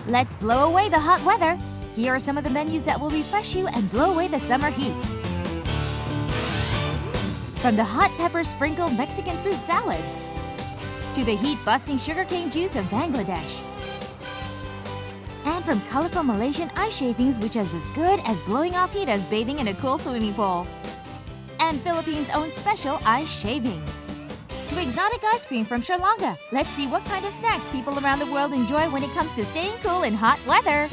Let's blow away the hot weather. Here are some of the menus that will refresh you and blow away the summer heat. From the hot pepper sprinkled Mexican fruit salad to the heat-busting sugarcane juice of Bangladesh. And from colorful Malaysian ice shavings, which is as good as blowing off heat as bathing in a cool swimming pool. And Philippines' own special ice shaving. To exotic ice cream from Sri Lanka. Let's see what kind of snacks people around the world enjoy when it comes to staying cool in hot weather.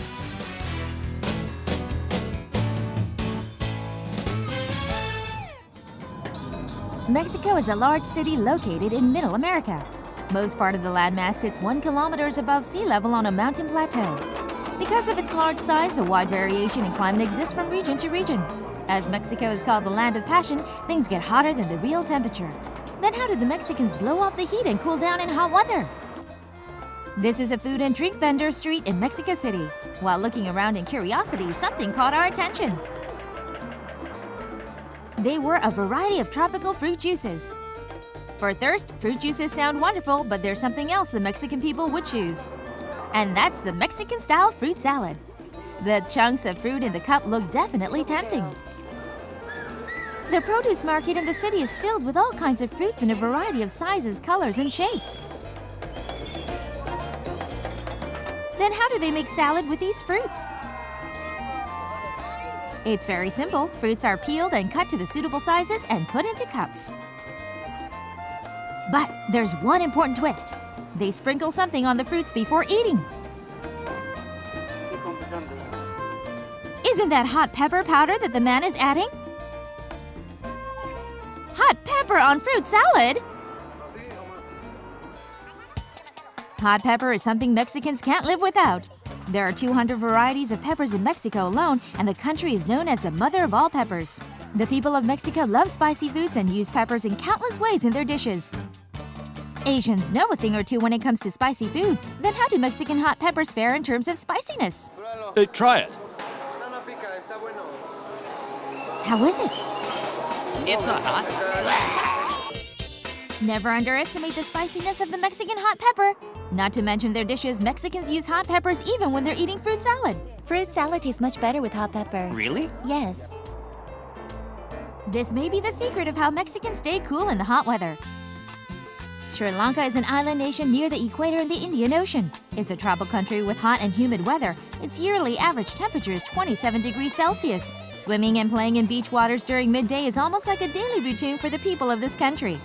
Mexico is a large city located in Middle America. Most part of the landmass sits 1 kilometer above sea level on a mountain plateau. Because of its large size, a wide variation in climate exists from region to region. As Mexico is called the land of passion, things get hotter than the real temperature. Then how do the Mexicans blow off the heat and cool down in hot weather? This is a food and drink vendor street in Mexico City. While looking around in curiosity, something caught our attention. They were a variety of tropical fruit juices. For thirst, fruit juices sound wonderful, but there's something else the Mexican people would choose. And that's the Mexican-style fruit salad. The chunks of fruit in the cup look definitely tempting. The produce market in the city is filled with all kinds of fruits in a variety of sizes, colors, and shapes. Then how do they make salad with these fruits? It's very simple. Fruits are peeled and cut to the suitable sizes and put into cups. But there's one important twist. They sprinkle something on the fruits before eating. Isn't that hot pepper powder that the man is adding? Hot pepper on fruit salad? Hot pepper is something Mexicans can't live without. There are 200 varieties of peppers in Mexico alone, and the country is known as the mother of all peppers. The people of Mexico love spicy foods and use peppers in countless ways in their dishes. Asians know a thing or two when it comes to spicy foods. Then how do Mexican hot peppers fare in terms of spiciness? Try it. How is it? It's not hot. Never underestimate the spiciness of the Mexican hot pepper. Not to mention their dishes, Mexicans use hot peppers even when they're eating fruit salad. Fruit salad tastes much better with hot pepper. Really? Yes. This may be the secret of how Mexicans stay cool in the hot weather. Sri Lanka is an island nation near the equator in the Indian Ocean. It's a tropical country with hot and humid weather. Its yearly average temperature is 27 degrees Celsius. Swimming and playing in beach waters during midday is almost like a daily routine for the people of this country.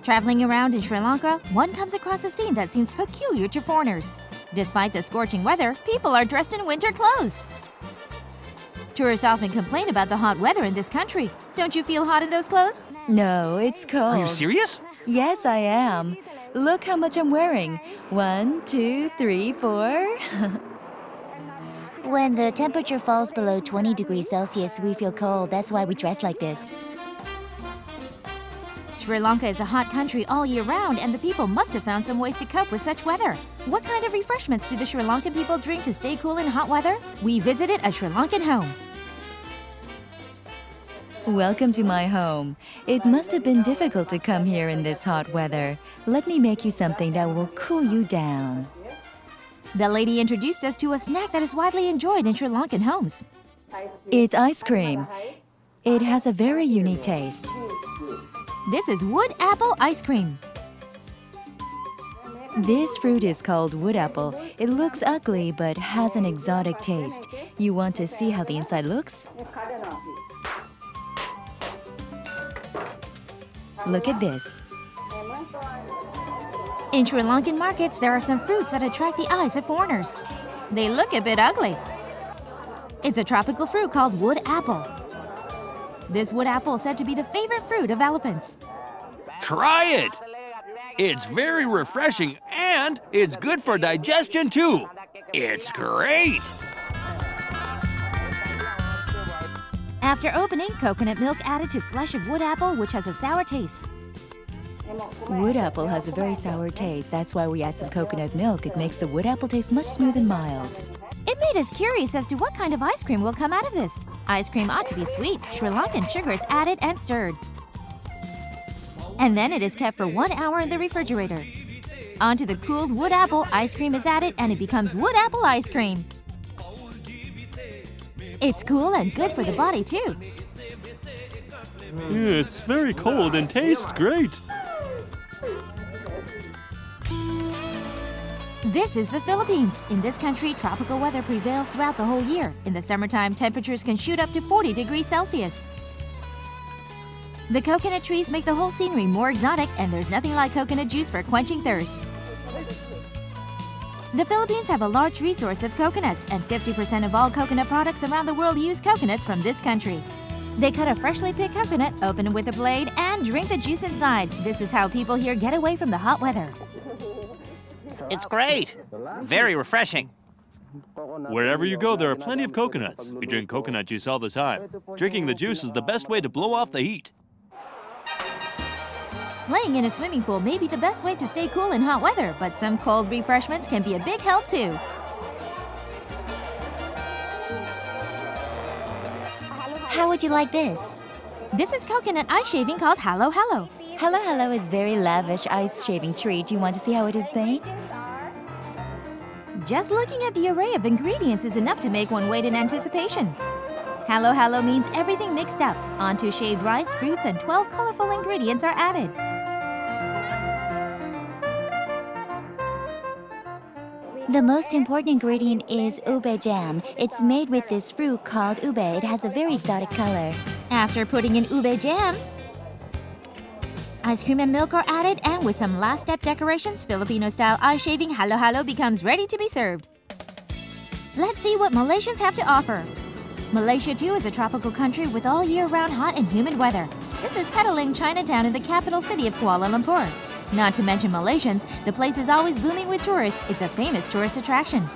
Traveling around in Sri Lanka, one comes across a scene that seems peculiar to foreigners. Despite the scorching weather, people are dressed in winter clothes. Tourists often complain about the hot weather in this country. Don't you feel hot in those clothes? No, it's cold. Are you serious? Yes, I am. Look how much I'm wearing. 1, 2, 3, 4. When the temperature falls below 20 degrees Celsius, we feel cold. That's why we dress like this. Sri Lanka is a hot country all year round, and the people must have found some ways to cope with such weather. What kind of refreshments do the Sri Lankan people drink to stay cool in hot weather? We visited a Sri Lankan home. Welcome to my home. It must have been difficult to come here in this hot weather. Let me make you something that will cool you down. The lady introduced us to a snack that is widely enjoyed in Sri Lankan homes. It's ice cream. It has a very unique taste. This is wood apple ice cream. This fruit is called wood apple. It looks ugly but has an exotic taste. You want to see how the inside looks? Look at this. In Sri Lankan markets, there are some fruits that attract the eyes of foreigners. They look a bit ugly. It's a tropical fruit called wood apple. This wood apple is said to be the favorite fruit of elephants. Try it! It's very refreshing and it's good for digestion too. It's great! After opening, coconut milk added to flesh of wood apple, which has a sour taste. Wood apple has a very sour taste. That's why we add some coconut milk. It makes the wood apple taste much smooth and mild. It made us curious as to what kind of ice cream will come out of this. Ice cream ought to be sweet. Sri Lankan sugar is added and stirred. And then it is kept for 1 hour in the refrigerator. Onto the cooled wood apple, ice cream is added and it becomes wood apple ice cream. It's cool and good for the body too. It's very cold and tastes great. This is the Philippines. In this country, tropical weather prevails throughout the whole year. In the summertime, temperatures can shoot up to 40 degrees Celsius. The coconut trees make the whole scenery more exotic, and there's nothing like coconut juice for quenching thirst. The Philippines have a large resource of coconuts, and 50% of all coconut products around the world use coconuts from this country. They cut a freshly picked coconut, open it with a blade, and drink the juice inside. This is how people here get away from the hot weather. It's great. Very refreshing. Wherever you go, there are plenty of coconuts. We drink coconut juice all the time. Drinking the juice is the best way to blow off the heat. Playing in a swimming pool may be the best way to stay cool in hot weather, but some cold refreshments can be a big help too. How would you like this? This is coconut ice shaving called Halo Halo. Hello Hello is very lavish ice shaving treat. You want to see how it is made? Just looking at the array of ingredients is enough to make one wait in anticipation. Halo Halo means everything mixed up. Onto shaved rice, fruits, and 12 colorful ingredients are added. The most important ingredient is ube jam. It's made with this fruit called ube. It has a very exotic color. After putting in ube jam, ice cream and milk are added, and with some last-step decorations, Filipino-style ice shaving Halo Halo becomes ready to be served. Let's see what Malaysians have to offer. Malaysia, too, is a tropical country with all year-round hot and humid weather. This is Petaling, Chinatown, in the capital city of Kuala Lumpur. Not to mention Malaysians, the place is always booming with tourists. It's a famous tourist attraction.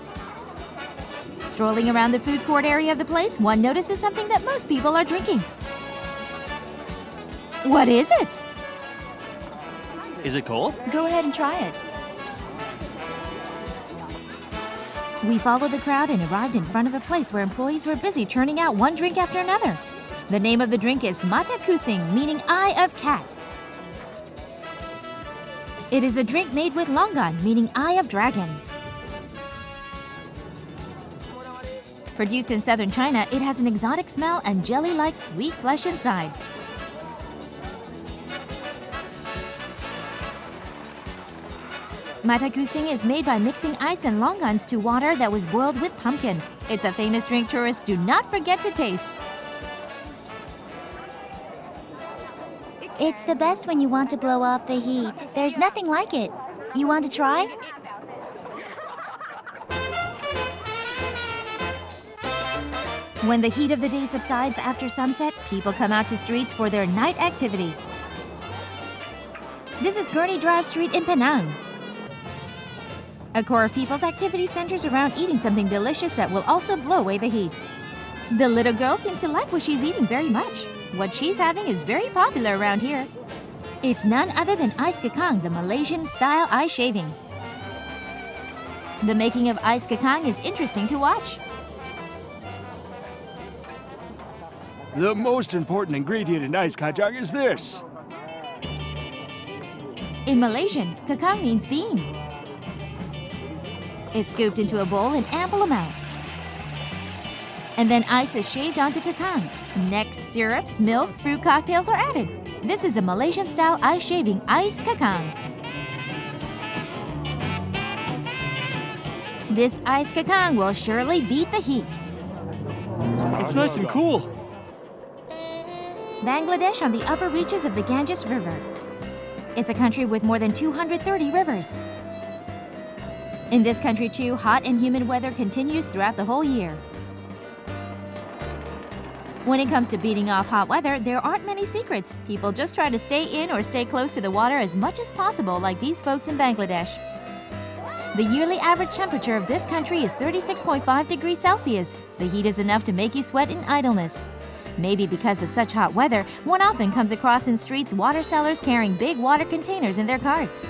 Strolling around the food court area of the place, one notices something that most people are drinking. What is it? Is it cold? Go ahead and try it. We followed the crowd and arrived in front of a place where employees were busy turning out one drink after another. The name of the drink is Mata Kusing, meaning eye of cat. It is a drink made with longan, meaning eye of dragon. Produced in southern China, it has an exotic smell and jelly-like sweet flesh inside. Mata Kusing is made by mixing ice and longans to water that was boiled with pumpkin. It's a famous drink tourists do not forget to taste. It's the best when you want to blow off the heat. There's nothing like it. You want to try? When the heat of the day subsides after sunset, people come out to streets for their night activity. This is Gurney Drive Street in Penang. A core of people's activity centers around eating something delicious that will also blow away the heat. The little girl seems to like what she's eating very much. What she's having is very popular around here. It's none other than ice kakang, the Malaysian-style ice shaving. The making of ice kakang is interesting to watch. The most important ingredient in ice kacang is this. In Malaysian, kakang means bean. It's scooped into a bowl in ample amount. And then ice is shaved onto kakang. Next, syrups, milk, fruit cocktails are added. This is the Malaysian-style ice shaving ice kakang. This ice kakang will surely beat the heat. It's nice and cool. Bangladesh on the upper reaches of the Ganges River. It's a country with more than 230 rivers. In this country, too, hot and humid weather continues throughout the whole year. When it comes to beating off hot weather, there aren't many secrets. People just try to stay in or stay close to the water as much as possible, like these folks in Bangladesh. The yearly average temperature of this country is 36.5 degrees Celsius. The heat is enough to make you sweat in idleness. Maybe because of such hot weather, one often comes across in streets water sellers carrying big water containers in their carts.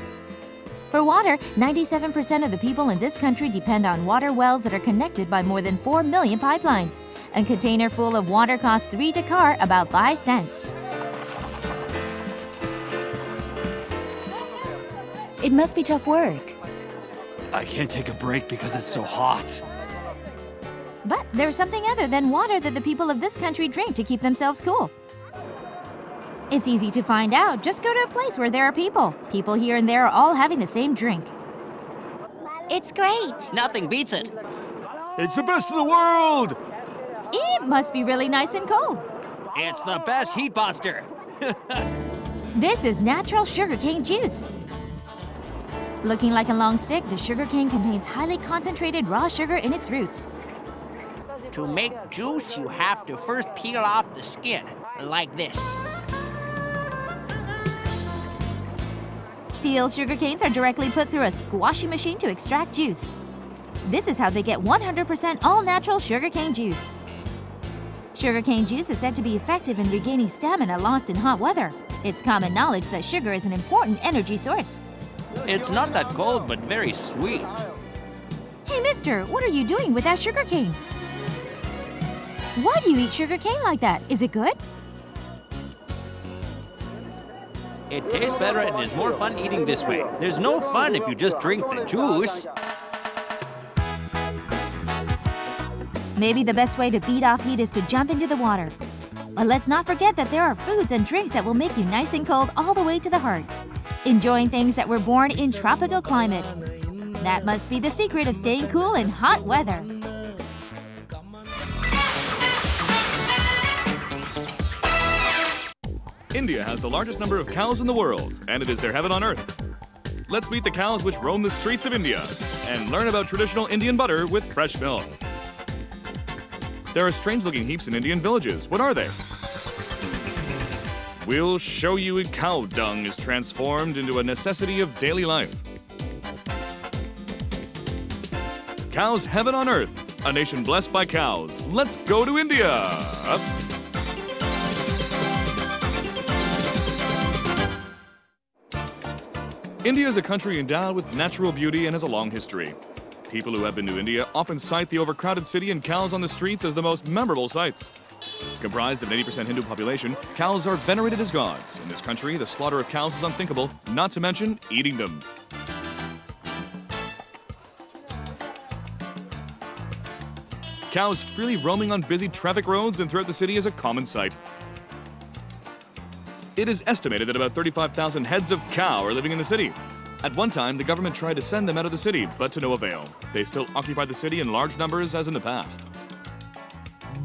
For water, 97% of the people in this country depend on water wells that are connected by more than 4 million pipelines. A container full of water costs 3 takar, about 5 cents. It must be tough work. I can't take a break because it's so hot. But there's something other than water that the people of this country drink to keep themselves cool. It's easy to find out. Just go to a place where there are people. People here and there are all having the same drink. It's great. Nothing beats it. It's the best in the world! It must be really nice and cold. It's the best heat buster. This is natural sugarcane juice. Looking like a long stick, the sugarcane contains highly concentrated raw sugar in its roots. To make juice, you have to first peel off the skin, like this. Peeled sugarcanes are directly put through a squashy machine to extract juice. This is how they get 100% all-natural sugarcane juice. Sugarcane juice is said to be effective in regaining stamina lost in hot weather. It's common knowledge that sugar is an important energy source. It's not that cold, but very sweet. Hey, mister, what are you doing with that sugarcane? Why do you eat sugarcane like that? Is it good? It tastes better and is more fun eating this way. There's no fun if you just drink the juice. Maybe the best way to beat off heat is to jump into the water. But let's not forget that there are foods and drinks that will make you nice and cold all the way to the heart. Enjoying things that were born in tropical climate. That must be the secret of staying cool in hot weather. India has the largest number of cows in the world, and it is their heaven on earth. Let's meet the cows which roam the streets of India and learn about traditional Indian butter with fresh milk. There are strange-looking heaps in Indian villages. What are they? We'll show you how cow dung is transformed into a necessity of daily life. Cows' heaven on earth, a nation blessed by cows. Let's go to India! India is a country endowed with natural beauty and has a long history. People who have been to India often cite the overcrowded city and cows on the streets as the most memorable sights. Comprised of an 80% Hindu population, cows are venerated as gods. In this country, the slaughter of cows is unthinkable, not to mention eating them. Cows freely roaming on busy traffic roads and throughout the city is a common sight. It is estimated that about 35,000 heads of cow are living in the city. At one time, the government tried to send them out of the city, but to no avail. They still occupy the city in large numbers as in the past.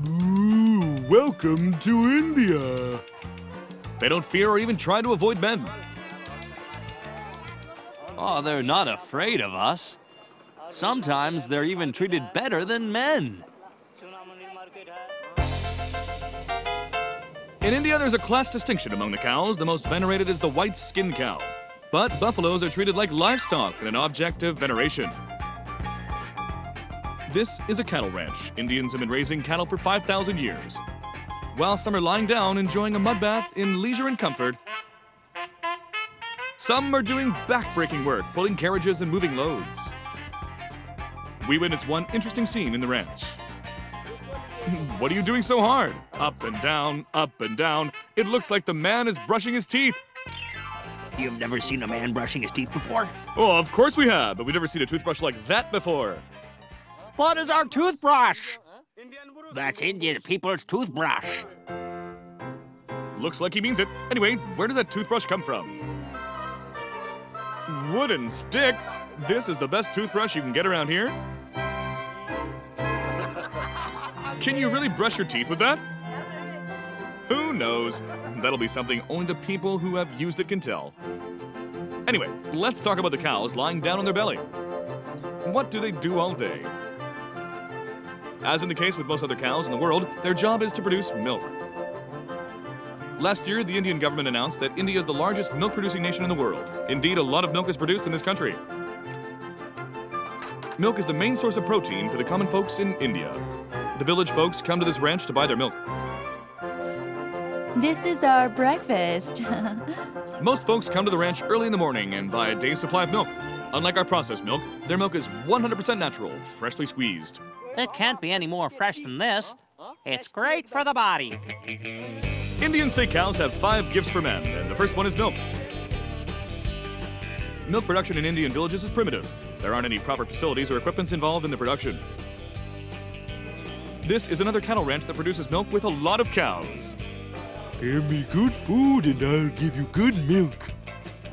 Ooh, welcome to India. They don't fear or even try to avoid men. Oh, they're not afraid of us. Sometimes they're even treated better than men. In India, there's a class distinction among the cows. The most venerated is the white-skinned cow. But buffaloes are treated like livestock and an object of veneration. This is a cattle ranch. Indians have been raising cattle for 5,000 years. While some are lying down enjoying a mud bath in leisure and comfort, some are doing back-breaking work, pulling carriages and moving loads. We witnessed one interesting scene in the ranch. What are you doing so hard? Up and down, up and down. It looks like the man is brushing his teeth. You've never seen a man brushing his teeth before? Oh, of course we have, but we've never seen a toothbrush like that before. What is our toothbrush? That's Indian people's toothbrush. Looks like he means it. Anyway, where does that toothbrush come from? Wooden stick? This is the best toothbrush you can get around here? Can you really brush your teeth with that? Who knows? That'll be something only the people who have used it can tell. Anyway, let's talk about the cows lying down on their belly. What do they do all day? As in the case with most other cows in the world, their job is to produce milk. Last year, the Indian government announced that India is the largest milk-producing nation in the world. Indeed, a lot of milk is produced in this country. Milk is the main source of protein for the common folks in India. The village folks come to this ranch to buy their milk. This is our breakfast. Most folks come to the ranch early in the morning and buy a day's supply of milk. Unlike our processed milk, their milk is 100% natural, freshly squeezed. It can't be any more fresh than this. It's great for the body. Indians say cows have 5 gifts for men, and the first one is milk. milk production in Indian villages is primitive. There aren't any proper facilities or equipments involved in the production. This is another cattle ranch that produces milk with a lot of cows. Give me good food and I'll give you good milk.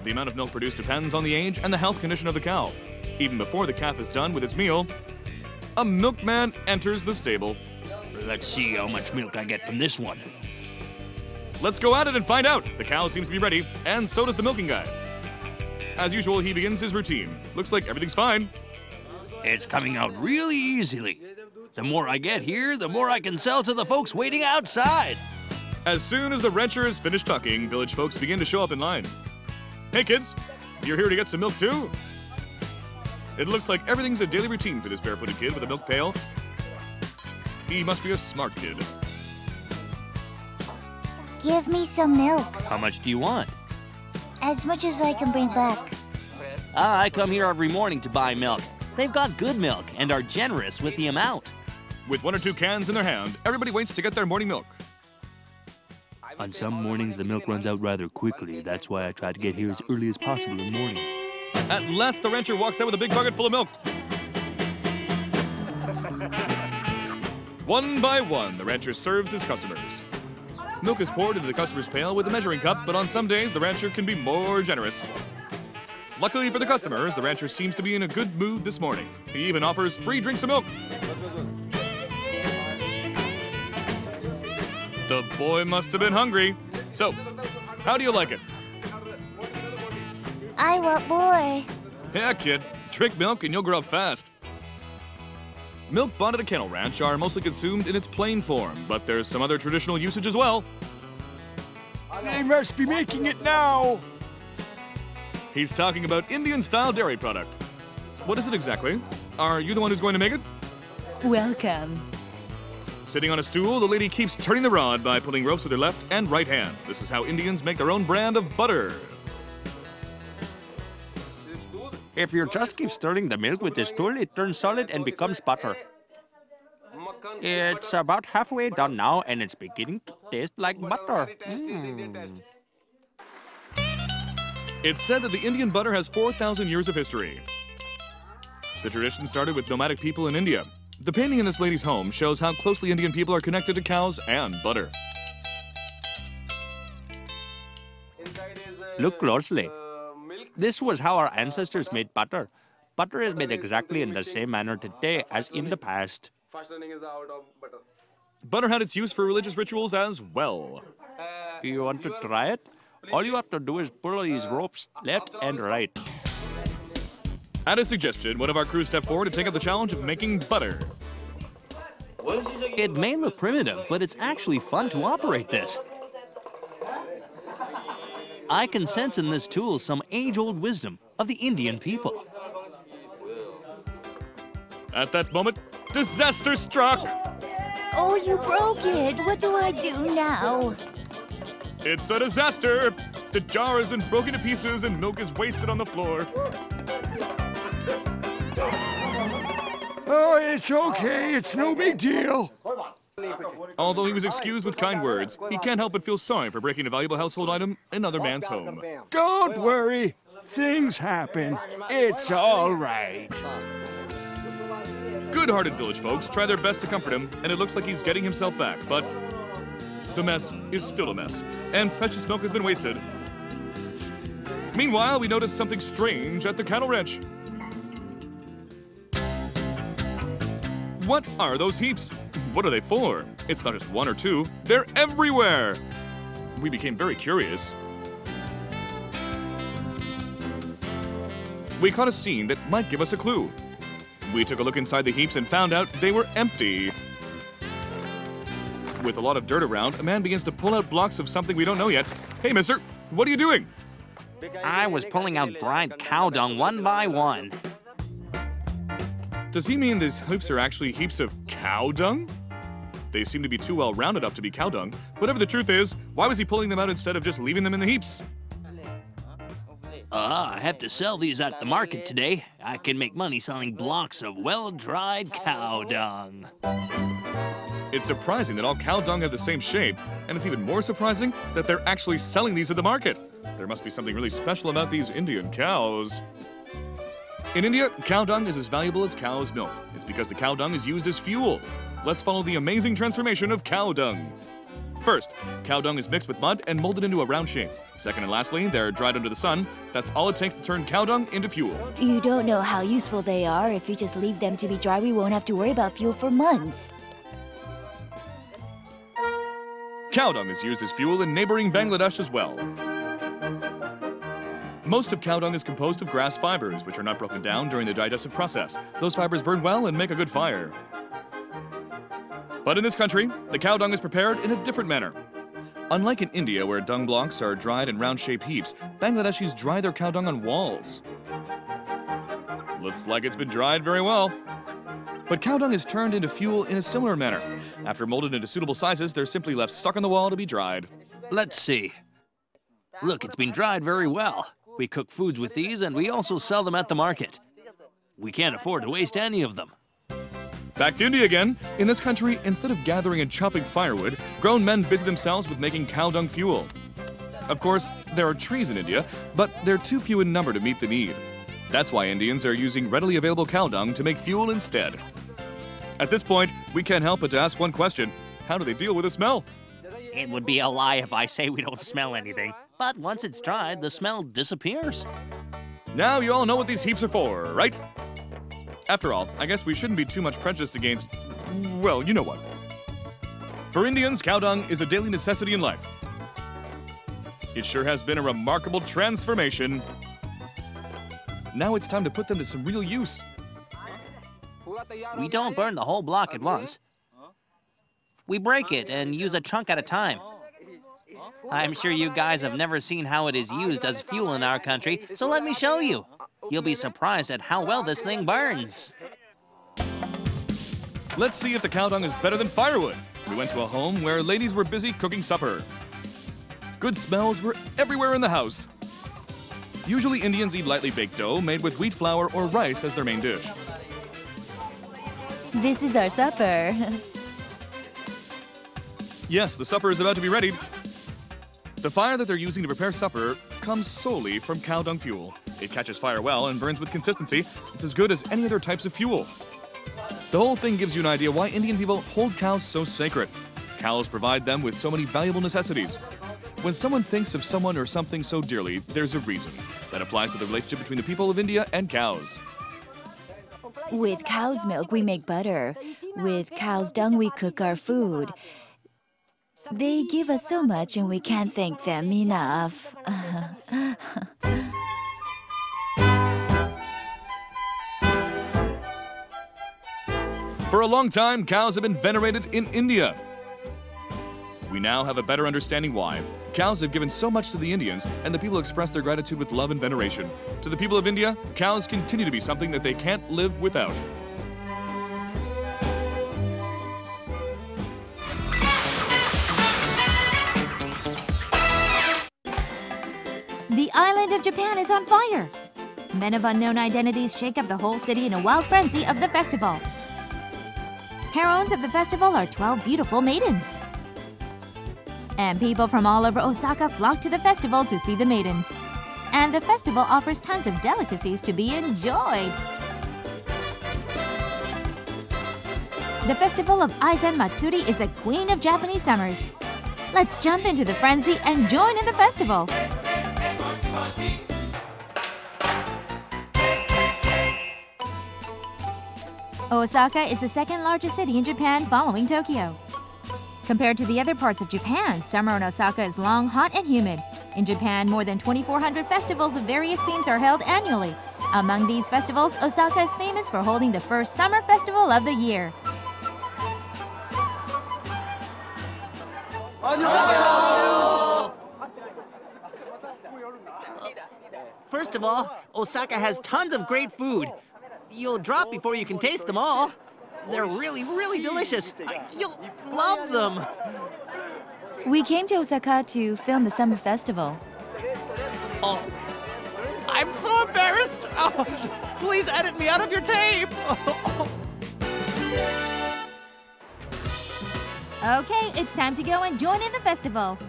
The amount of milk produced depends on the age and the health condition of the cow. Even before the calf is done with its meal, a milkman enters the stable. Let's see how much milk I get from this one. Let's go at it and find out. The cow seems to be ready, and so does the milking guy. As usual, he begins his routine. Looks like everything's fine. It's coming out really easily. The more I get here, the more I can sell to the folks waiting outside. As soon as the rancher is finished talking, village folks begin to show up in line. Hey kids, you're here to get some milk too? It looks like everything's a daily routine for this barefooted kid with a milk pail. He must be a smart kid. Give me some milk. How much do you want? As much as I can bring back. I come here every morning to buy milk. They've got good milk and are generous with the amount. With 1 or 2 cans in their hand, everybody waits to get their morning milk. On some mornings, the milk runs out rather quickly. That's why I try to get here as early as possible in the morning. At last, the rancher walks out with a big bucket full of milk. One by one, the rancher serves his customers. Milk is poured into the customer's pail with a measuring cup, but on some days, the rancher can be more generous. Luckily for the customers, the rancher seems to be in a good mood this morning. He even offers free drinks of milk. The boy must have been hungry. So, how do you like it? I want more. Yeah, kid. Drink milk and you'll grow up fast. Milk bought at a kennel ranch are mostly consumed in its plain form, but there's some other traditional usage as well. They must be making it now. He's talking about Indian-style dairy product. What is it exactly? Are you the one who's going to make it? Welcome. Sitting on a stool, the lady keeps turning the rod by pulling ropes with her left and right hand. This is how Indians make their own brand of butter. If you just keep stirring the milk with this tool, it turns solid and becomes butter. It's about halfway done now, and it's beginning to taste like butter. It's said that the Indian butter has 4,000 years of history. The tradition started with nomadic people in India. The painting in this lady's home shows how closely Indian people are connected to cows and butter. Look closely. This was how our ancestors made butter. Butter is made exactly in the same manner today as in the past. Butter had its use for religious rituals as well. You want to try it? All you have to do is pull these ropes left and right. At his suggestion, one of our crew stepped forward to take up the challenge of making butter. It may look primitive, but it's actually fun to operate this. I can sense in this tool some age-old wisdom of the Indian people. At that moment, disaster struck! Oh, you broke it. What do I do now? It's a disaster! The jar has been broken to pieces and milk is wasted on the floor. Oh, it's okay. It's no big deal. Although he was excused with kind words, he can't help but feel sorry for breaking a valuable household item in another man's home. Don't worry. Things happen. It's all right. Good-hearted village folks try their best to comfort him, and it looks like he's getting himself back, but the mess is still a mess, and precious milk has been wasted. Meanwhile, we notice something strange at the cattle ranch. What are those heaps? What are they for? It's not just 1 or 2, they're everywhere! We became very curious. We caught a scene that might give us a clue. We took a look inside the heaps and found out they were empty. With a lot of dirt around, a man begins to pull out blocks of something we don't know yet. Hey, mister, what are you doing? I was pulling out dried cow dung one by one. Does he mean these heaps are actually heaps of cow dung? They seem to be too well rounded up to be cow dung. Whatever the truth is, why was he pulling them out instead of just leaving them in the heaps? I have to sell these at the market today. I can make money selling blocks of well-dried cow dung. It's surprising that all cow dung have the same shape, and it's even more surprising that they're actually selling these at the market. There must be something really special about these Indian cows. In India, cow dung is as valuable as cow's milk. It's because the cow dung is used as fuel. Let's follow the amazing transformation of cow dung. First, cow dung is mixed with mud and molded into a round shape. Second and lastly, they're dried under the sun. That's all it takes to turn cow dung into fuel. You don't know how useful they are. If we just leave them to be dry, we won't have to worry about fuel for months. Cow dung is used as fuel in neighboring Bangladesh as well. Most of cow dung is composed of grass fibers, which are not broken down during the digestive process. Those fibers burn well and make a good fire. But in this country, the cow dung is prepared in a different manner. Unlike in India, where dung blocks are dried in round-shaped heaps, Bangladeshis dry their cow dung on walls. Looks like it's been dried very well. But cow dung is turned into fuel in a similar manner. After molded into suitable sizes, they're simply left stuck on the wall to be dried. Let's see. Look, it's been dried very well. We cook foods with these, and we also sell them at the market. We can't afford to waste any of them. Back to India again. In this country, instead of gathering and chopping firewood, grown men busy themselves with making cow dung fuel. Of course, there are trees in India, but they're too few in number to meet the need. That's why Indians are using readily available cow dung to make fuel instead. At this point, we can't help but to ask one question. How do they deal with the smell? It would be a lie if I say we don't smell anything. But once it's dried, the smell disappears. Now you all know what these heaps are for, right? After all, I guess we shouldn't be too much prejudiced against, well, you know what. For Indians, cow dung is a daily necessity in life. It sure has been a remarkable transformation. Now it's time to put them to some real use. We don't burn the whole block at once. We break it and use a chunk at a time. I'm sure you guys have never seen how it is used as fuel in our country, so let me show you. You'll be surprised at how well this thing burns. Let's see if the cow dung is better than firewood. We went to a home where ladies were busy cooking supper. Good smells were everywhere in the house. Usually Indians eat lightly baked dough made with wheat flour or rice as their main dish. This is our supper. Yes, the supper is about to be ready. The fire that they're using to prepare supper comes solely from cow dung fuel. It catches fire well and burns with consistency. It's as good as any other types of fuel. The whole thing gives you an idea why Indian people hold cows so sacred. Cows provide them with so many valuable necessities. When someone thinks of someone or something so dearly, there's a reason. That applies to the relationship between the people of India and cows. With cow's milk, we make butter. With cow's dung, we cook our food. They give us so much and we can't thank them enough. For a long time, cows have been venerated in India. We now have a better understanding why. Cows have given so much to the Indians, and the people express their gratitude with love and veneration. To the people of India, cows continue to be something that they can't live without. The island of Japan is on fire. Men of unknown identities shake up the whole city in a wild frenzy of the festival. Heroines of the festival are 12 beautiful maidens. And people from all over Osaka flock to the festival to see the maidens. And the festival offers tons of delicacies to be enjoyed. The festival of Aizen Matsuri is the queen of Japanese summers. Let's jump into the frenzy and join in the festival. Osaka is the second largest city in Japan following Tokyo. Compared to the other parts of Japan, summer in Osaka is long, hot, and humid. In Japan, more than 2,400 festivals of various themes are held annually. Among these festivals, Osaka is famous for holding the first summer festival of the year. First of all, Osaka has tons of great food. You'll drop before you can taste them all. They're really, really delicious. You'll love them. We came to Osaka to film the summer festival. Oh, I'm so embarrassed. Oh, please edit me out of your tape. Okay, it's time to go and join in the festival.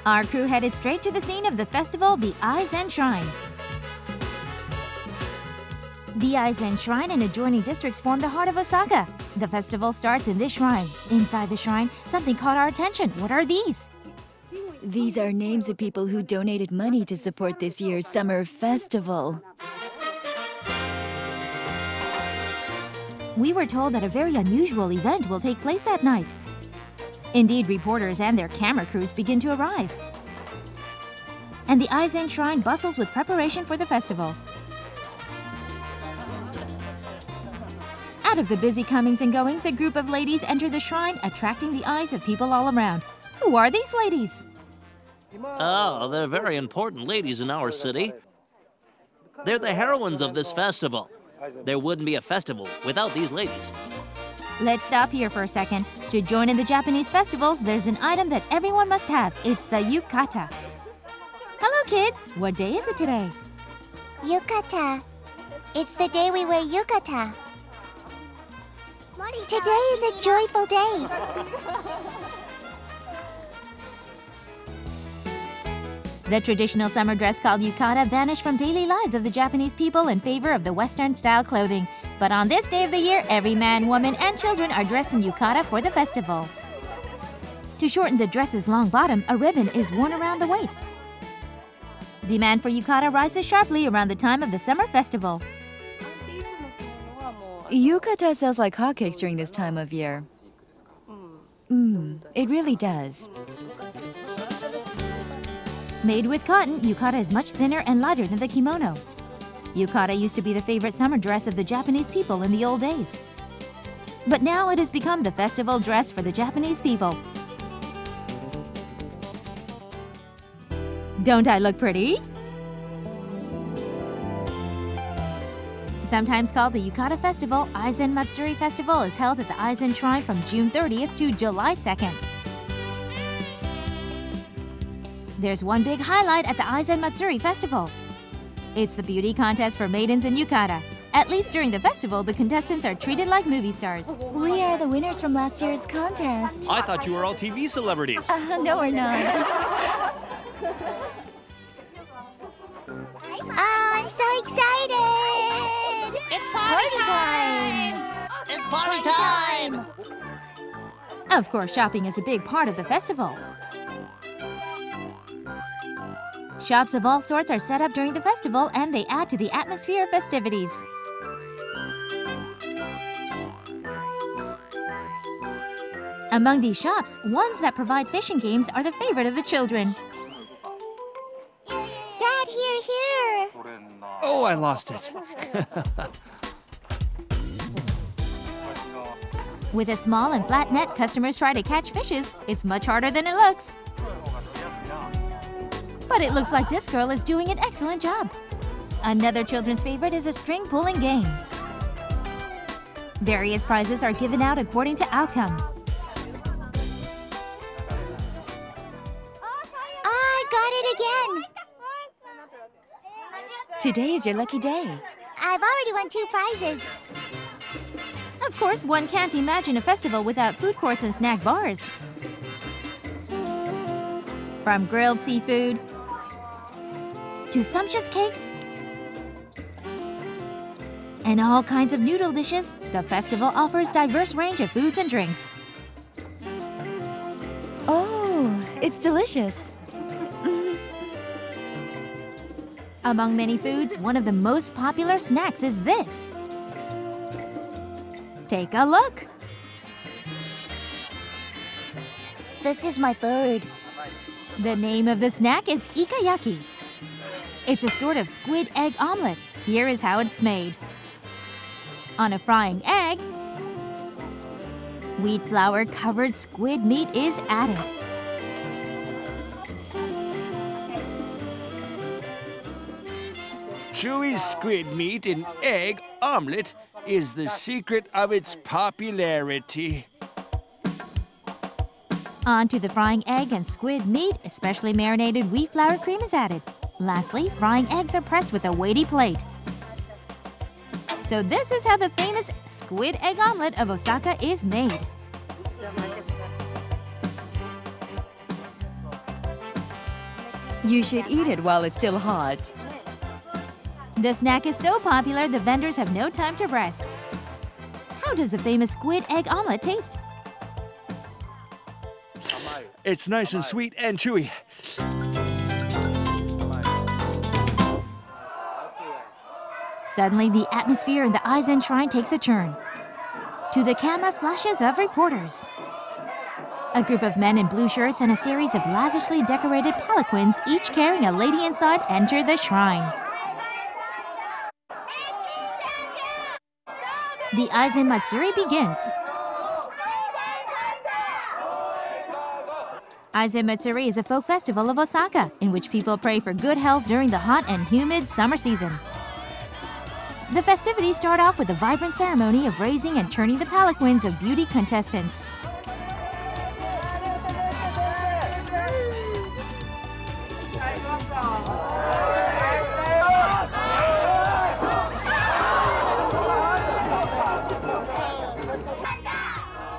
Our crew headed straight to the scene of the festival, the Aizen Shrine. The Aizen Shrine and adjoining districts form the heart of Osaka. The festival starts in this shrine. Inside the shrine, something caught our attention. What are these? These are names of people who donated money to support this year's summer festival. We were told that a very unusual event will take place that night. Indeed, reporters and their camera crews begin to arrive. And the Aizen Shrine bustles with preparation for the festival. Out of the busy comings and goings, a group of ladies enter the shrine, attracting the eyes of people all around. Who are these ladies? Oh, they're very important ladies in our city. They're the heroines of this festival. There wouldn't be a festival without these ladies. Let's stop here for a second. To join in the Japanese festivals, there's an item that everyone must have. It's the yukata. Hello, kids. What day is it today? Yukata. It's the day we wear yukata. Today is a joyful day. The traditional summer dress called yukata vanished from daily lives of the Japanese people in favor of the Western-style clothing. But on this day of the year, every man, woman, and children are dressed in yukata for the festival. To shorten the dress's long bottom, a ribbon is worn around the waist. Demand for yukata rises sharply around the time of the summer festival. Yukata sells like hotcakes during this time of year. It really does. Made with cotton, yukata is much thinner and lighter than the kimono. Yukata used to be the favorite summer dress of the Japanese people in the old days. But now it has become the festival dress for the Japanese people. Don't I look pretty? Sometimes called the Yukata Festival, Aizen Matsuri Festival is held at the Aizen Shrine from June 30th to July 2nd. There's one big highlight at the Aizen Matsuri Festival. It's the beauty contest for maidens in yukata. At least during the festival, the contestants are treated like movie stars. We are the winners from last year's contest. I thought you were all TV celebrities. No, we're not. Oh, I'm so excited! It's party time! It's party time! Of course, shopping is a big part of the festival. Shops of all sorts are set up during the festival, and they add to the atmosphere of festivities. Among these shops, ones that provide fishing games are the favorite of the children. Dad, here! Oh, I lost it. With a small and flat net, customers try to catch fishes. It's much harder than it looks. But it looks like this girl is doing an excellent job. Another children's favorite is a string pulling game. Various prizes are given out according to outcome. I got it again! Today is your lucky day. I've already won 2 prizes. Of course, one can't imagine a festival without food courts and snack bars. From grilled seafood to sumptuous cakes and all kinds of noodle dishes, the festival offers diverse range of foods and drinks. Oh, it's delicious. Among many foods, one of the most popular snacks is this. Take a look. This is my third. The name of the snack is ikayaki. It's a sort of squid egg omelet. Here is how it's made. On a frying egg, wheat flour covered squid meat is added. Chewy squid meat in egg omelet is the secret of its popularity. Onto the frying egg and squid meat, especially marinated wheat flour cream is added. Lastly, frying eggs are pressed with a weighty plate. So this is how the famous squid egg omelet of Osaka is made. You should eat it while it's still hot. The snack is so popular, the vendors have no time to rest. How does the famous squid egg omelet taste? It's nice and sweet and chewy. Suddenly, the atmosphere in the Aizen shrine takes a turn. To the camera flashes of reporters. A group of men in blue shirts and a series of lavishly decorated palanquins, each carrying a lady inside, enter the shrine. The Aizen Matsuri begins. Aizen Matsuri is a folk festival of Osaka in which people pray for good health during the hot and humid summer season. The festivities start off with a vibrant ceremony of raising and turning the palanquins of beauty contestants.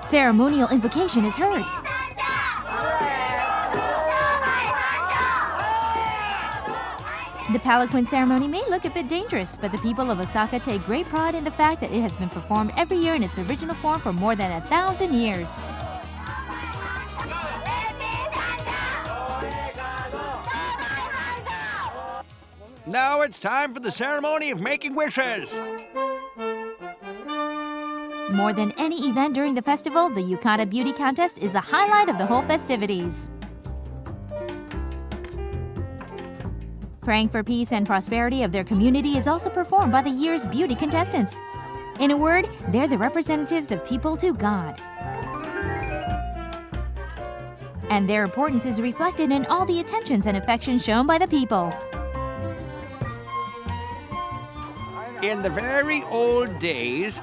Ceremonial invocation is heard. The palanquin ceremony may look a bit dangerous, but the people of Osaka take great pride in the fact that it has been performed every year in its original form for more than 1,000 years. Now it's time for the ceremony of making wishes. More than any event during the festival, the Yukata Beauty Contest is the highlight of the whole festivities. Praying for peace and prosperity of their community is also performed by the year's beauty contestants. In a word, they're the representatives of people to God. And their importance is reflected in all the attentions and affection shown by the people. In the very old days,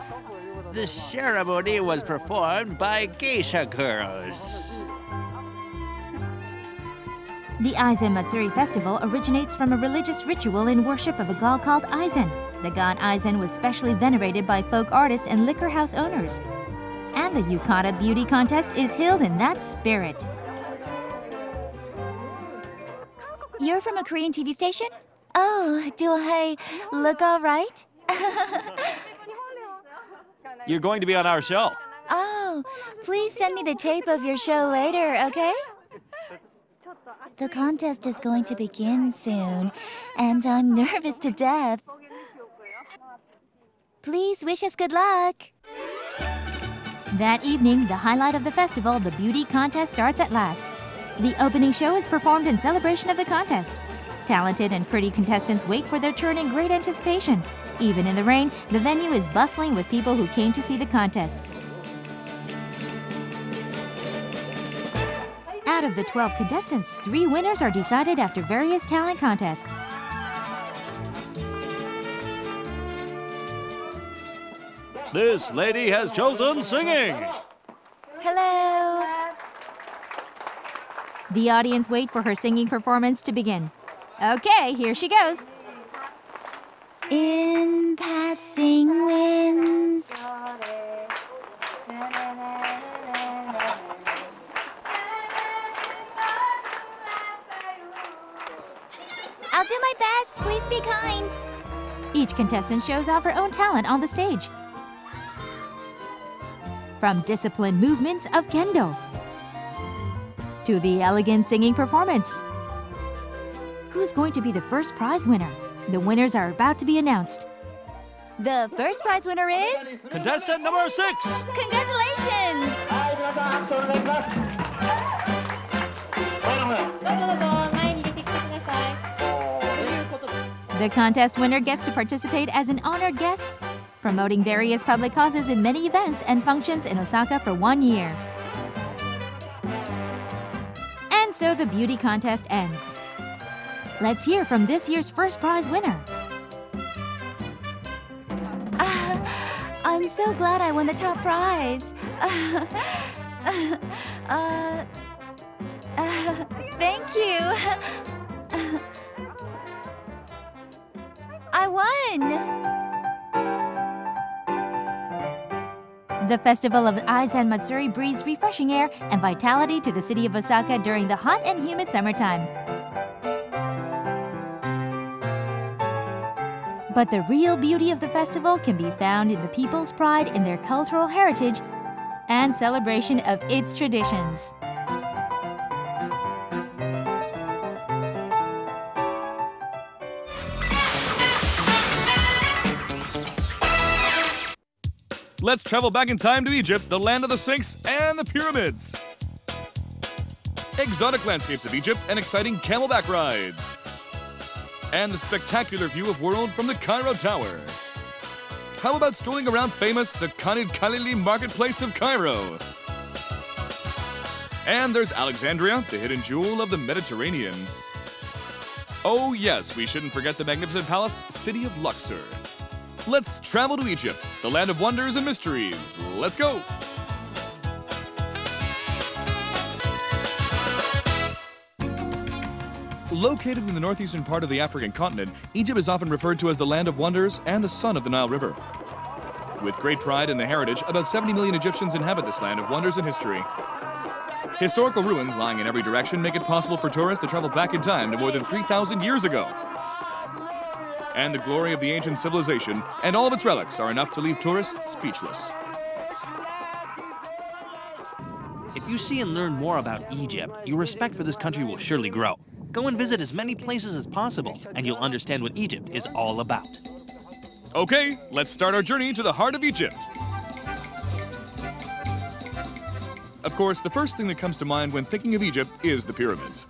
the ceremony was performed by geisha girls. The Aizen Matsuri festival originates from a religious ritual in worship of a god called Aizen. The god Aizen was specially venerated by folk artists and liquor house owners. And the Yukata Beauty Contest is held in that spirit. You're from a Korean TV station? Oh, do I look all right? You're going to be on our show. Oh, please send me the tape of your show later, okay? The contest is going to begin soon, and I'm nervous to death. Please wish us good luck. That evening, the highlight of the festival, the beauty contest, starts at last. The opening show is performed in celebration of the contest. Talented and pretty contestants wait for their turn in great anticipation. Even in the rain, the venue is bustling with people who came to see the contest. Out of the 12 contestants, 3 winners are decided after various talent contests. This lady has chosen singing. Hello. The audience wait for her singing performance to begin. Okay, here she goes. In passing winds. I'll do my best. Please be kind. Each contestant shows off her own talent on the stage. From disciplined movements of kendo to the elegant singing performance. Who's going to be the first prize winner? The winners are about to be announced. The first prize winner is... Contestant number 6. Congratulations! The contest winner gets to participate as an honored guest, promoting various public causes in many events and functions in Osaka for 1 year. And so the beauty contest ends. Let's hear from this year's first prize winner. I'm so glad I won the top prize. Thank you. I won! The festival of Aizen Matsuri breathes refreshing air and vitality to the city of Osaka during the hot and humid summertime. But the real beauty of the festival can be found in the people's pride in their cultural heritage and celebration of its traditions. Let's travel back in time to Egypt, the land of the Sphinx and the pyramids. Exotic landscapes of Egypt and exciting camelback rides. And the spectacular view of world from the Cairo Tower. How about strolling around famous the Khan el-Khalili marketplace of Cairo? And there's Alexandria, the hidden jewel of the Mediterranean. Oh yes, we shouldn't forget the magnificent palace, city of Luxor. Let's travel to Egypt, the land of wonders and mysteries. Let's go! Located in the northeastern part of the African continent, Egypt is often referred to as the land of wonders and the son of the Nile River. With great pride in the heritage, about 70 million Egyptians inhabit this land of wonders and history. Historical ruins lying in every direction make it possible for tourists to travel back in time to more than 3,000 years ago. And the glory of the ancient civilization and all of its relics are enough to leave tourists speechless. If you see and learn more about Egypt, your respect for this country will surely grow. Go and visit as many places as possible, and you'll understand what Egypt is all about. Okay, let's start our journey to the heart of Egypt. Of course, the first thing that comes to mind when thinking of Egypt is the pyramids.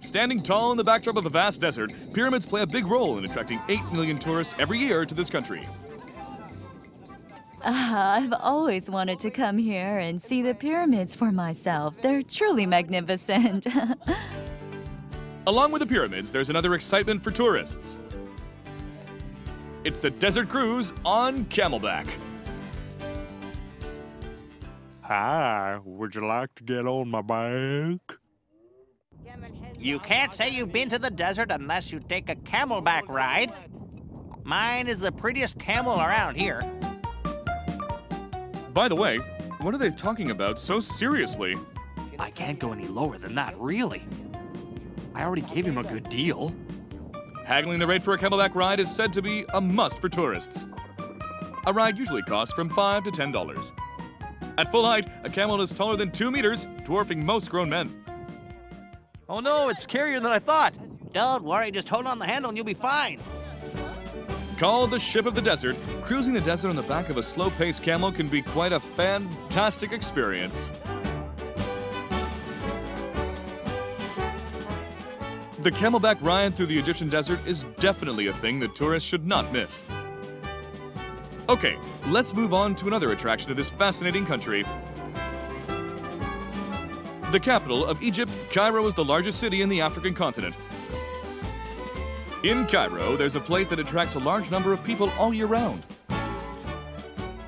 Standing tall in the backdrop of a vast desert, pyramids play a big role in attracting 8 million tourists every year to this country. I've always wanted to come here and see the pyramids for myself. They're truly magnificent. Along with the pyramids, there's another excitement for tourists. It's the desert cruise on Camelback. Hi, would you like to get on my back? You can't say you've been to the desert unless you take a camelback ride. Mine is the prettiest camel around here. By the way, what are they talking about so seriously? I can't go any lower than that, really. I already gave him a good deal. Haggling the rate for a camelback ride is said to be a must for tourists. A ride usually costs from $5 to $10. At full height, a camel is taller than 2 meters, dwarfing most grown men. Oh no, it's scarier than I thought. Don't worry, just hold on the handle and you'll be fine. Called the Ship of the Desert, cruising the desert on the back of a slow-paced camel can be quite a fantastic experience. The camelback ride through the Egyptian desert is definitely a thing that tourists should not miss. Okay, let's move on to another attraction of this fascinating country. The capital of Egypt, Cairo is the largest city in the African continent. In Cairo, there's a place that attracts a large number of people all year round.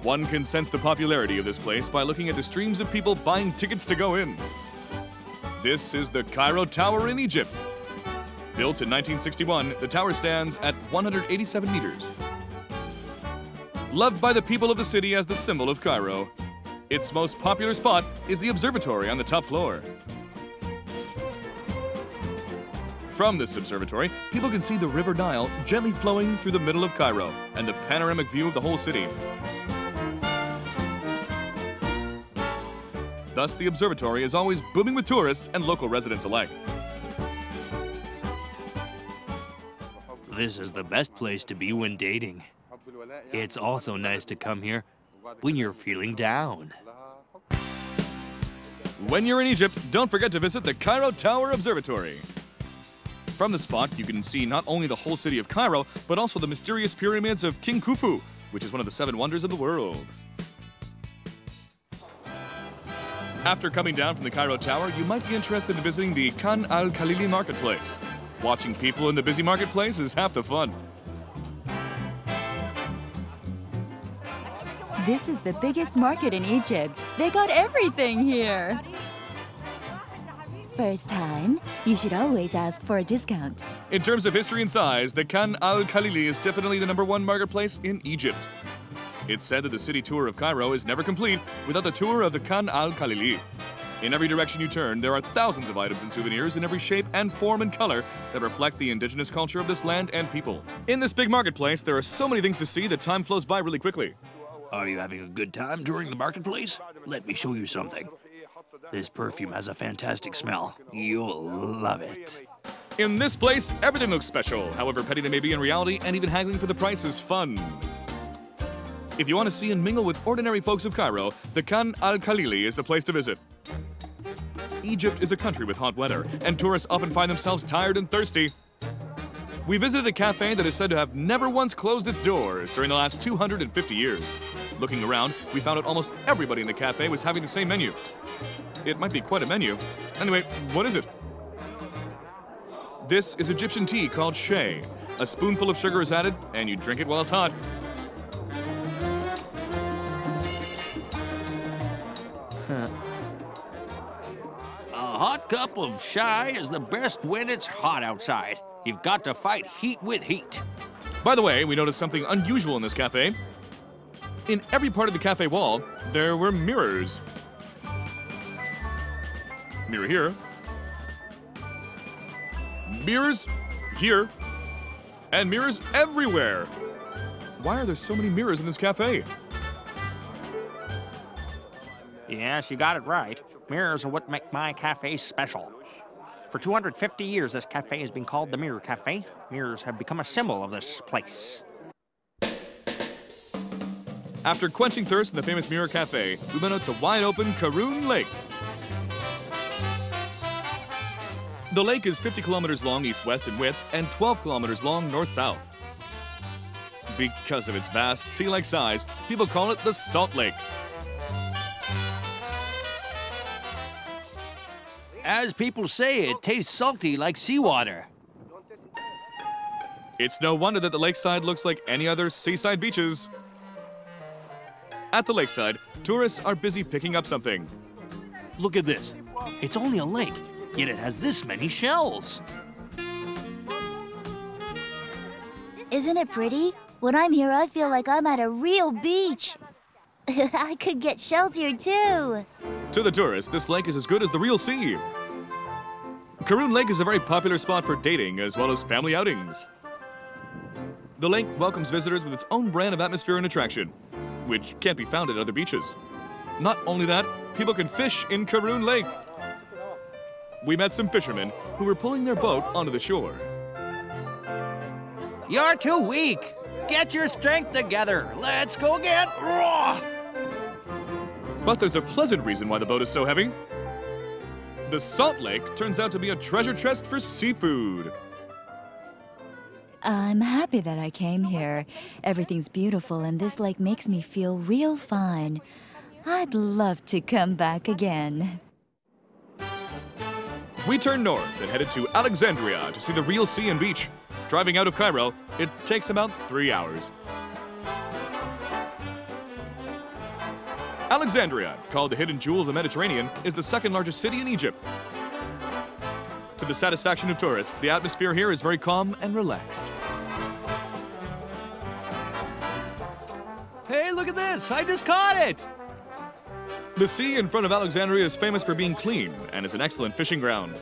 One can sense the popularity of this place by looking at the streams of people buying tickets to go in. This is the Cairo Tower in Egypt. Built in 1961, the tower stands at 187 meters. Loved by the people of the city as the symbol of Cairo, its most popular spot is the observatory on the top floor. From this observatory, people can see the River Nile gently flowing through the middle of Cairo and the panoramic view of the whole city. Thus, the observatory is always booming with tourists and local residents alike. This is the best place to be when dating. It's also nice to come here when you're feeling down. When you're in Egypt, don't forget to visit the Cairo Tower Observatory. From the spot, you can see not only the whole city of Cairo, but also the mysterious pyramids of King Khufu, which is one of the 7 wonders of the world. After coming down from the Cairo Tower, you might be interested in visiting the Khan el-Khalili marketplace. Watching people in the busy marketplace is half the fun. This is the biggest market in Egypt. They got everything here. First time, you should always ask for a discount. In terms of history and size, the Khan el-Khalili is definitely the #1 marketplace in Egypt. It's said that the city tour of Cairo is never complete without the tour of the Khan el-Khalili. In every direction you turn, there are thousands of items and souvenirs in every shape and form and color that reflect the indigenous culture of this land and people. In this big marketplace, there are so many things to see that time flows by really quickly. Are you having a good time touring the marketplace? Let me show you something. This perfume has a fantastic smell. You'll love it. In this place, everything looks special, however petty they may be in reality, and even haggling for the price is fun. If you want to see and mingle with ordinary folks of Cairo, the Khan al-Khalili is the place to visit. Egypt is a country with hot weather, and tourists often find themselves tired and thirsty. We visited a cafe that is said to have never once closed its doors during the last 250 years. Looking around, we found out almost everybody in the cafe was having the same menu. It might be quite a menu. Anyway, what is it? This is Egyptian tea called shay. A spoonful of sugar is added, and you drink it while it's hot. A hot cup of chai is the best when it's hot outside. You've got to fight heat with heat. By the way, we noticed something unusual in this cafe. In every part of the cafe wall, there were mirrors. Mirror here. Mirrors here. And mirrors everywhere. Why are there so many mirrors in this cafe? Yes, you got it right. Mirrors are what make my cafe special. For 250 years, this cafe has been called the Mirror Cafe. Mirrors have become a symbol of this place. After quenching thirst in the famous Mirror Cafe, we went out to wide-open Karun Lake. The lake is 50 kilometers long east-west in width and 12 kilometers long north-south. Because of its vast sea-like size, people call it the Salt Lake. As people say, it tastes salty like seawater. It's no wonder that the lakeside looks like any other seaside beaches. At the lakeside, tourists are busy picking up something. Look at this. It's only a lake, yet it has this many shells. Isn't it pretty? When I'm here, I feel like I'm at a real beach. I could get shells here too. To the tourists, this lake is as good as the real sea. Karun Lake is a very popular spot for dating as well as family outings. The lake welcomes visitors with its own brand of atmosphere and attraction, which can't be found at other beaches. Not only that, people can fish in Karun Lake. We met some fishermen who were pulling their boat onto the shore. You're too weak. Get your strength together. Let's go get raw. But there's a pleasant reason why the boat is so heavy. The Salt Lake turns out to be a treasure chest for seafood. I'm happy that I came here. Everything's beautiful and this lake makes me feel real fine. I'd love to come back again. We turned north and headed to Alexandria to see the real sea and beach. Driving out of Cairo, it takes about 3 hours. Alexandria, called the hidden jewel of the Mediterranean, is the second largest city in Egypt. To the satisfaction of tourists, the atmosphere here is very calm and relaxed. Hey, look at this! I just caught it! The sea in front of Alexandria is famous for being clean and is an excellent fishing ground.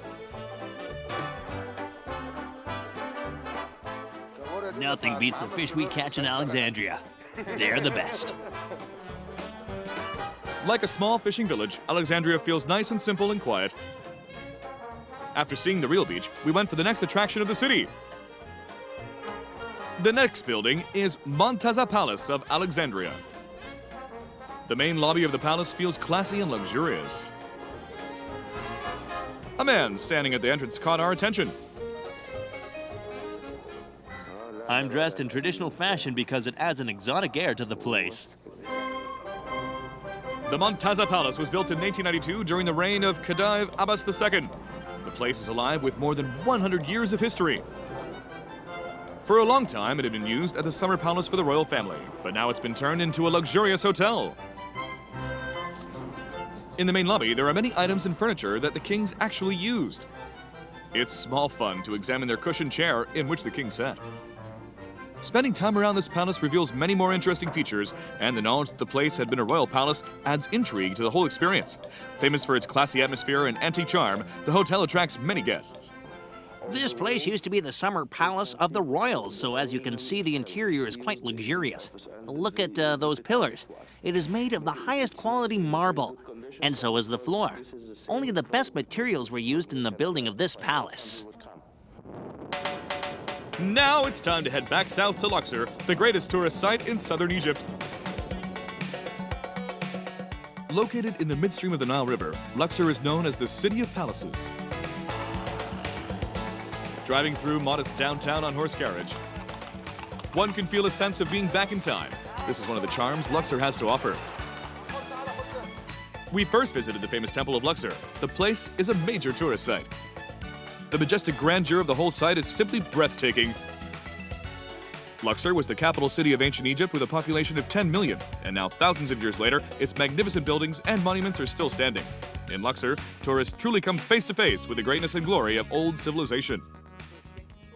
Nothing beats the fish we catch in Alexandria. They're the best. Like a small fishing village, Alexandria feels nice and simple and quiet. After seeing the real beach, we went for the next attraction of the city. The next building is Montaza Palace of Alexandria. The main lobby of the palace feels classy and luxurious. A man standing at the entrance caught our attention. I'm dressed in traditional fashion because it adds an exotic air to the place. The Montaza Palace was built in 1892 during the reign of Khedive Abbas II. The place is alive with more than 100 years of history. For a long time, it had been used as a summer palace for the royal family, but now it's been turned into a luxurious hotel. In the main lobby, there are many items and furniture that the kings actually used. It's small fun to examine their cushioned chair in which the king sat. Spending time around this palace reveals many more interesting features, and the knowledge that the place had been a royal palace adds intrigue to the whole experience. Famous for its classy atmosphere and antique charm, the hotel attracts many guests. This place used to be the summer palace of the royals, so as you can see, the interior is quite luxurious. Look at those pillars. It is made of the highest quality marble, and so is the floor. Only the best materials were used in the building of this palace. Now it's time to head back south to Luxor, the greatest tourist site in southern Egypt. Located in the midstream of the Nile River, Luxor is known as the City of Palaces. Driving through modest downtown on horse carriage, one can feel a sense of being back in time. This is one of the charms Luxor has to offer. We first visited the famous Temple of Luxor. The place is a major tourist site. The majestic grandeur of the whole site is simply breathtaking. Luxor was the capital city of ancient Egypt with a population of 10 million, and now thousands of years later, its magnificent buildings and monuments are still standing. In Luxor, tourists truly come face to face with the greatness and glory of old civilization.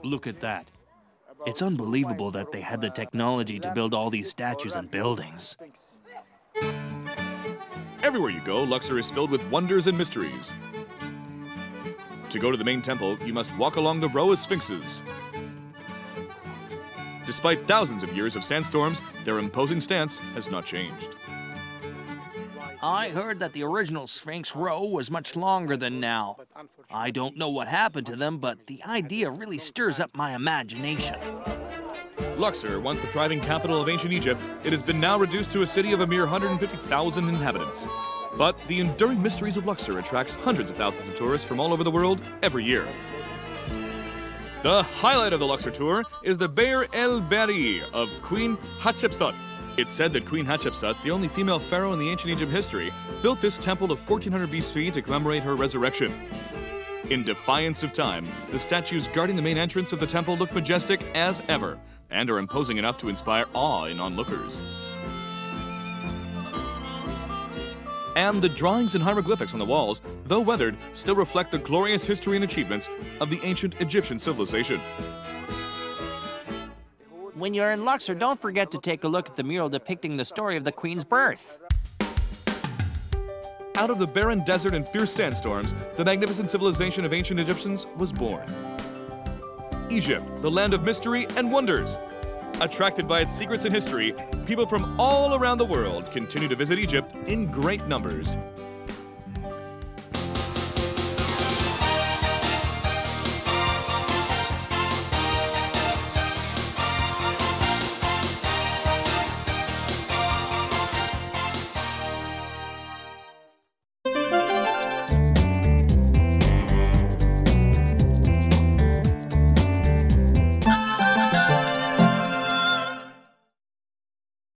Look at that. It's unbelievable that they had the technology to build all these statues and buildings. Everywhere you go, Luxor is filled with wonders and mysteries. To go to the main temple, you must walk along the row of sphinxes. Despite thousands of years of sandstorms, their imposing stance has not changed. I heard that the original Sphinx row was much longer than now. I don't know what happened to them, but the idea really stirs up my imagination. Luxor, once the thriving capital of ancient Egypt, it has been now reduced to a city of a mere 150,000 inhabitants. But the enduring mysteries of Luxor attracts hundreds of thousands of tourists from all over the world every year. The highlight of the Luxor tour is the Beir el-Bari of Queen Hatshepsut. It's said that Queen Hatshepsut, the only female pharaoh in the ancient Egypt history, built this temple of 1400 BC to commemorate her resurrection. In defiance of time, the statues guarding the main entrance of the temple look majestic as ever, and are imposing enough to inspire awe in onlookers. And the drawings and hieroglyphics on the walls, though weathered, still reflect the glorious history and achievements of the ancient Egyptian civilization. When you're in Luxor, don't forget to take a look at the mural depicting the story of the Queen's birth. Out of the barren desert and fierce sandstorms, the magnificent civilization of ancient Egyptians was born. Egypt, the land of mystery and wonders. Attracted by its secrets and history, people from all around the world continue to visit Egypt in great numbers.